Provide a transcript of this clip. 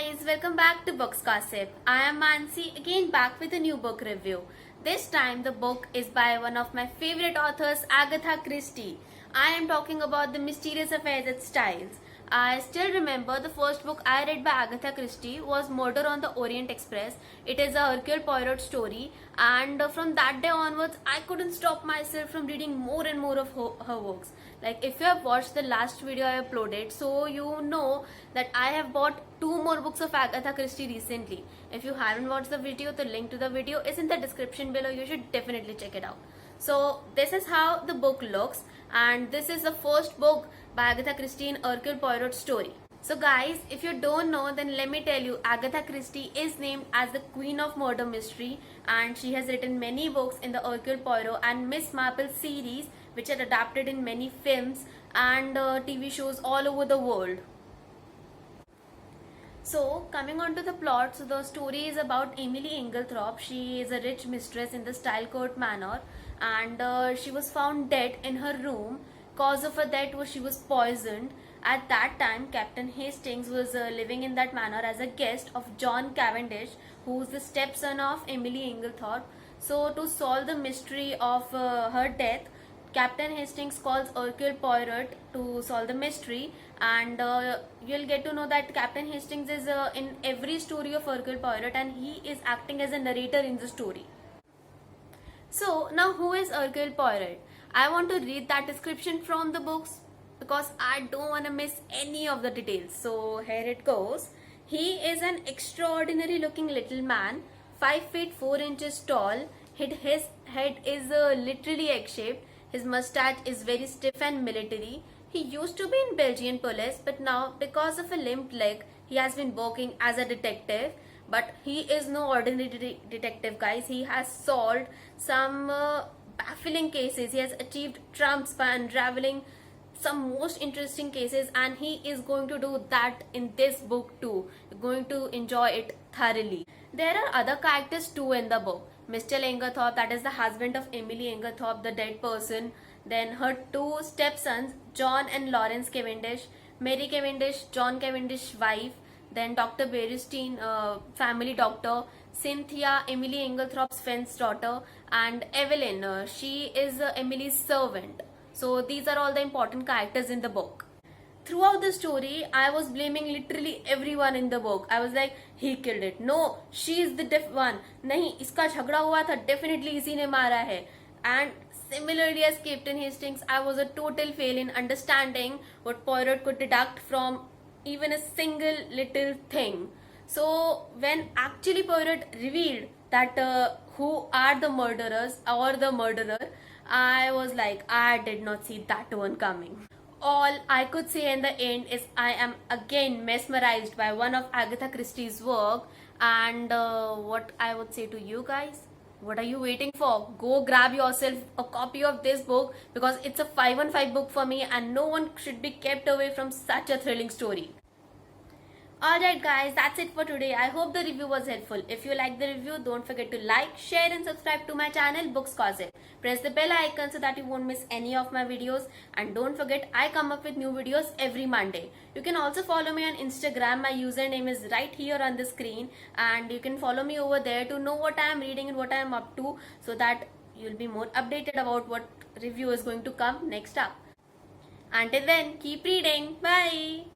guys, welcome back to Books Gossip. I am Mansi, again back with a new book review. This time the book is by one of my favorite authors, Agatha Christie. I am talking about The Mysterious Affairs at Styles. I still remember the first book I read by Agatha Christie was Murder on the Orient Express. It is a Hercule Poirot story, and from that day onwards I couldn't stop myself from reading more and more of her works. Like, if you have watched the last video I uploaded, so you know that I have bought 2 more books of Agatha Christie recently. If you haven't watched the video, the link to the video is in the description below. You should definitely check it out. So this is how the book looks, and this is the first book by Agatha Christie in Hercule Poirot story. So guys, if you don't know, then let me tell you, Agatha Christie is named as the Queen of Murder Mystery, and she has written many books in the Hercule Poirot and Miss Marple series, which are adapted in many films and TV shows all over the world. So, coming on to the plot, so the story is about Emily Inglethorpe. She is a rich mistress in the Stylecourt Manor, and she was found dead in her room. Cause of her death was she was poisoned. At that time, Captain Hastings was living in that manor as a guest of John Cavendish, who is the stepson of Emily Inglethorpe. So, to solve the mystery of her death, Captain Hastings calls Hercule Poirot to solve the mystery, and you'll get to know that Captain Hastings is in every story of Hercule Poirot, and he is acting as a narrator in the story. So now, who is Hercule Poirot? I want to read that description from the books because I don't want to miss any of the details. So here it goes. He is an extraordinary looking little man, 5 feet 4 inches tall. His head is literally egg-shaped. His mustache is very stiff and military. He used to be in Belgian police, but now, because of a limp leg, he has been working as a detective. But he is no ordinary detective, guys. He has solved some baffling cases. He has achieved trumps by unraveling some most interesting cases, and he is going to do that in this book too. You're going to enjoy it thoroughly. There are other characters too in the book. Mr. Inglethorpe, that is the husband of Emily Inglethorpe, the dead person. Then her 2 stepsons, John and Lawrence Cavendish. Mary Cavendish, John Cavendish's wife. Then Dr. Berestein, family doctor. Cynthia, Emily Inglethorpe's friend's daughter. And Evelyn, she is Emily's servant. So these are all the important characters in the book. Throughout the story, I was blaming literally everyone in the book. I was like, he killed it. No, she is the deaf one. नहीं, इसका झगड़ा हुआ था. Definitely इसी ने मारा है. And similarly as Captain Hastings, I was a total fail in understanding what Poirot could deduct from even a single little thing. So when actually Poirot revealed that who are the murderers or the murderer, I was like, I did not see that one coming. All I could say in the end is I am again mesmerized by one of Agatha Christie's work, and what I would say to you guys, what are you waiting for? Go grab yourself a copy of this book because it's a 5-on-5 book for me, and no one should be kept away from such a thrilling story. Alright guys, that's it for today. I hope the review was helpful. If you like the review, don't forget to like, share and subscribe to my channel Books Gossip. Press the bell icon so that you won't miss any of my videos, and don't forget I come up with new videos every Monday. You can also follow me on Instagram. My username is right here on the screen, and you can follow me over there to know what I am reading and what I am up to, so that you'll be more updated about what review is going to come next up. Until then, keep reading. Bye.